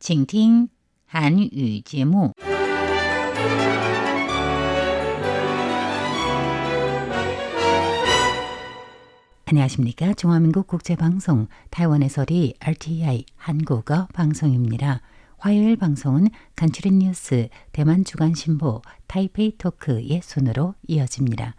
请听韩语节目。 안녕하십니까. 중화민국 국제방송 타이완의 소리 RTI 한국어 방송입니다. 화요일 방송은 간추린 뉴스 대만 주간신보 타이페이 토크의 순으로 이어집니다.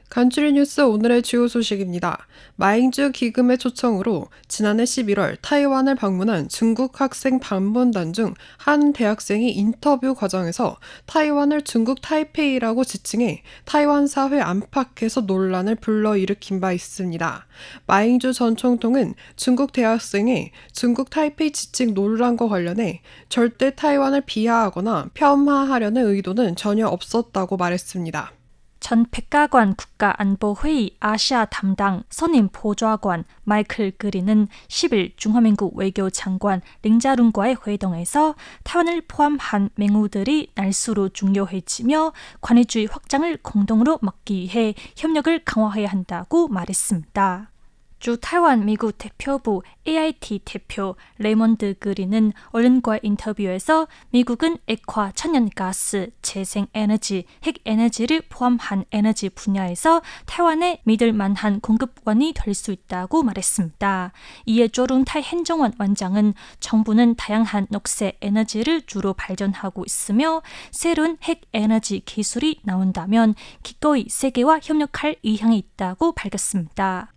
간추린 뉴스 오늘의 주요 소식입니다. 마잉주 기금의 초청으로 지난해 11월 타이완을 방문한 중국 학생 방문단 중 한 대학생이 인터뷰 과정에서 타이완을 중국 타이페이라고 지칭해 타이완 사회 안팎에서 논란을 불러일으킨 바 있습니다. 마잉주 전 총통은 중국 대학생의 중국 타이페이 지칭 논란과 관련해 절대 타이완을 비하하거나 폄하하려는 의도는 전혀 없었다고 말했습니다. 전 백가관 국가안보회의 아시아 담당 선임 보좌관 마이클 그린은 10일 중화민국 외교장관 링자룬과의 회동에서 타이완을 포함한 맹우들이 날수로 중요해지며 관의주의 확장을 공동으로 막기 위해 협력을 강화해야 한다고 말했습니다. 주 타이완 미국 대표부 AIT 대표 레이먼드 그린은 언론과의 인터뷰에서 미국은 액화, 천연가스, 재생에너지, 핵에너지를 포함한 에너지 분야에서 타이완에 믿을 만한 공급원이 될 수 있다고 말했습니다. 이에 조룬타이 행정원 원장은 정부는 다양한 녹색 에너지를 주로 발전하고 있으며 새로운 핵에너지 기술이 나온다면 기꺼이 세계와 협력할 의향이 있다고 밝혔습니다.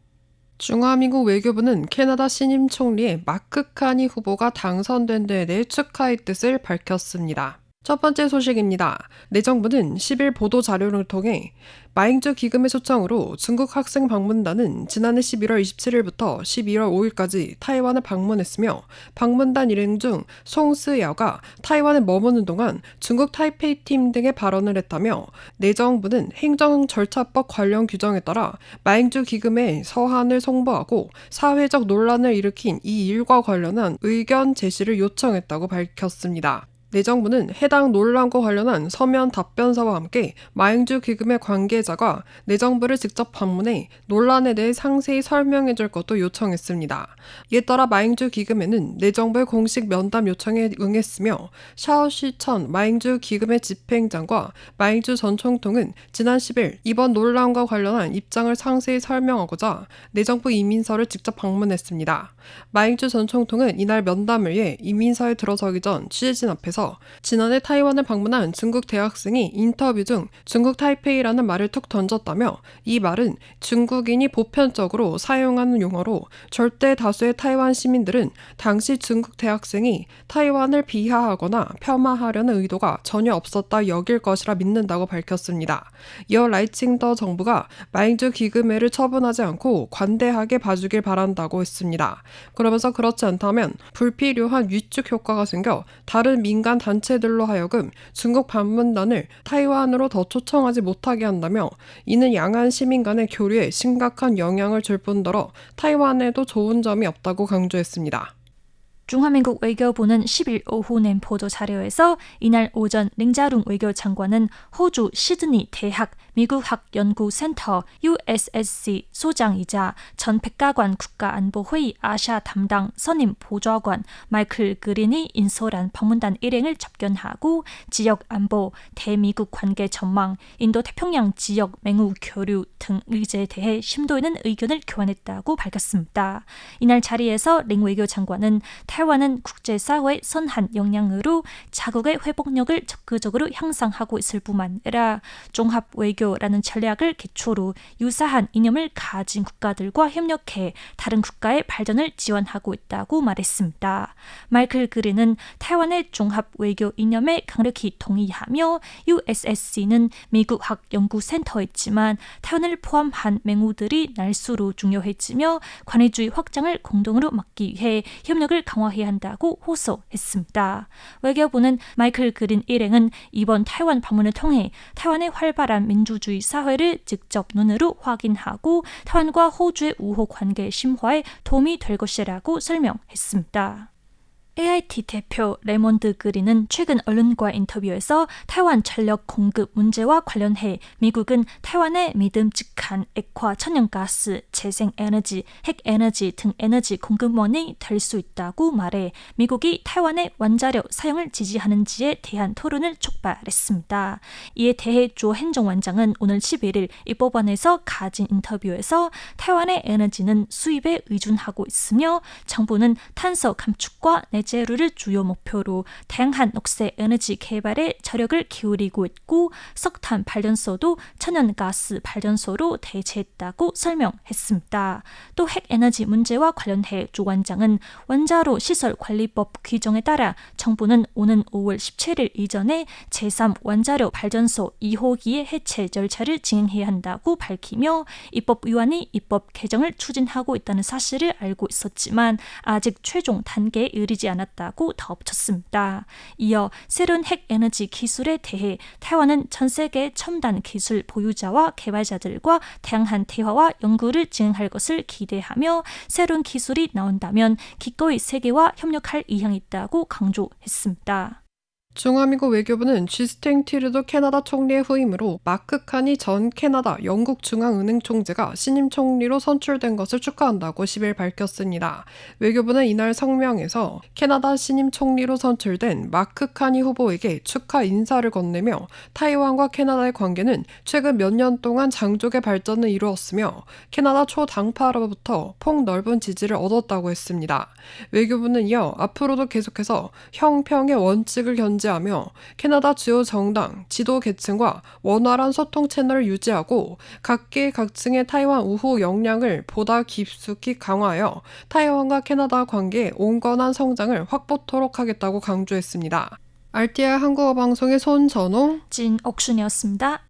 중화민국 외교부는 캐나다 신임 총리의 마크 카니 후보가 당선된 데에 대해 축하의 뜻을 밝혔습니다. 첫 번째 소식입니다. 내정부는 10일 보도자료를 통해 마잉주 기금의 초청으로 중국 학생 방문단은 지난해 11월 27일부터 12월 5일까지 타이완을 방문했으며 방문단 일행 중 송스야가 타이완에 머무는 동안 중국 타이페이 팀 등의 발언을 했다며 내정부는 행정 절차법 관련 규정에 따라 마잉주 기금의 서한을 송부하고 사회적 논란을 일으킨 이 일과 관련한 의견 제시를 요청했다고 밝혔습니다. 내정부는 해당 논란과 관련한 서면 답변서와 함께 마잉주 기금의 관계자가 내정부를 직접 방문해 논란에 대해 상세히 설명해 줄 것도 요청했습니다. 이에 따라 마잉주 기금에는 내정부의 공식 면담 요청에 응했으며 샤오시천 마잉주 기금의 집행장과 마잉주 전 총통은 지난 10일 이번 논란과 관련한 입장을 상세히 설명하고자 내정부 이민서를 직접 방문했습니다. 마잉주 전 총통은 이날 면담을 위해 이민서에 들어서기 전 취재진 앞에서 지난해 타이완을 방문한 중국 대학생이 인터뷰 중 중국 타이페이라는 말을 툭 던졌다며 이 말은 중국인이 보편적으로 사용하는 용어로 절대 다수의 타이완 시민들은 당시 중국 대학생이 타이완을 비하하거나 폄하하려는 의도가 전혀 없었다 여길 것이라 믿는다고 밝혔습니다. 이어 라이칭더 정부가 마잉주 기금회를 처분하지 않고 관대하게 봐주길 바란다고 했습니다. 그러면서 그렇지 않다면 불필요한 위축 효과가 생겨 다른 민간 단체들로 하여금 중국 방문단을 타이완으로 더 초청하지 못하게 한다며 이는 양안 시민 간의 교류에 심각한 영향을 줄 뿐더러 타이완에도 좋은 점이 없다고 강조했습니다. 중화민국 외교부는 10일 오후 낸 보도자료에서 이날 오전 링자룽 외교장관은 호주 시드니 대학 미국학연구센터 USSC 소장이자 전 백가관 국가안보회의 아시아 담당 선임 보좌관 마이클 그린이 인솔한 방문단 일행을 접견하고 지역 안보, 대미국 관계 전망, 인도 태평양 지역 맹우 교류 등 의제에 대해 심도 있는 의견을 교환했다고 밝혔습니다. 이날 자리에서 링 외교장관은 타이완은 국제사회의 선한 역량으로 자국의 회복력을 적극적으로 향상하고 있을 뿐만 아니라 종합외교라는 전략을 기초로 유사한 이념을 가진 국가들과 협력해 다른 국가의 발전을 지원하고 있다고 말했습니다. 마이클 그린은 타이완의 종합외교 이념에 강력히 동의하며 USSC는 미국 학연구센터였지만 타이완을 포함한 맹우들이 날수로 중요해지며 관의주의 확장을 공동으로 막기 위해 협력을 강화해야 한다고 호소했습니다. 외교부는 마이클 그린 일행은 이번 타이완 방문을 통해 타이완의 활발한 민주주의 사회를 직접 눈으로 확인하고 타이완과 호주의 우호 관계 심화에 도움이 될 것이라고 설명했습니다. AIT 대표 레몬드 그린은 최근 언론과 인터뷰에서 타이완 전력 공급 문제와 관련해 미국은 타이완의 믿음직한 액화 천연가스, 재생에너지, 핵에너지 등 에너지 공급원이 될 수 있다고 말해 미국이 타이완의 원자력 사용을 지지하는지에 대한 토론을 촉발했습니다. 이에 대해 조 행정원장은 오늘 11일 입법원에서 가진 인터뷰에서 타이완의 에너지는 수입에 의존하고 있으며 정부는 탄소 감축과 내재료를 주요 목표로 다양한 녹색 에너지 개발에 전력을 기울이고 있고 석탄 발전소도 천연가스 발전소로 대체했다고 설명했습니다. 또 핵에너지 문제와 관련해 조 원장은 원자로 시설 관리법 규정에 따라 정부는 오는 5월 17일 이전에 제3 원자력 발전소 2호기의 해체 절차를 진행해야 한다고 밝히며 입법 위원이 입법 개정을 추진하고 있다는 사실을 알고 있었지만 아직 최종 단계에 이르지 않았다고 덧붙였습니다. 이어 새로운 핵에너지 기술에 대해 타이완은 전 세계 첨단 기술 보유자와 개발자들과 다양한 대화와 연구를 진행할 것을 기대하며 새로운 기술이 나온다면 기꺼이 세계와 협력할 의향이 있다고 강조했습니다. 중화민국 외교부는 쥐스탱 티르도 캐나다 총리의 후임으로 마크 칸이 전 캐나다 영국 중앙은행 총재가 신임 총리로 선출된 것을 축하한다고 10일 밝혔습니다. 외교부는 이날 성명에서 캐나다 신임 총리로 선출된 마크 칸이 후보에게 축하 인사를 건네며 타이완과 캐나다의 관계는 최근 몇 년 동안 장족의 발전을 이루었으며 캐나다 초당파로부터 폭넓은 지지를 얻었다고 했습니다. 외교부는 이어 앞으로도 계속해서 형평의 원칙을 견지하며 캐나다 주요 정당, 지도 계층과 원활한 소통 채널을 유지하고 각계 각층의 타이완 우호 역량을 보다 깊숙이 강화하여 타이완과 캐나다 관계의 온건한 성장을 확보토록 하겠다고 강조했습니다. RTI 한국어 방송의 손전호, 진옥순이었습니다.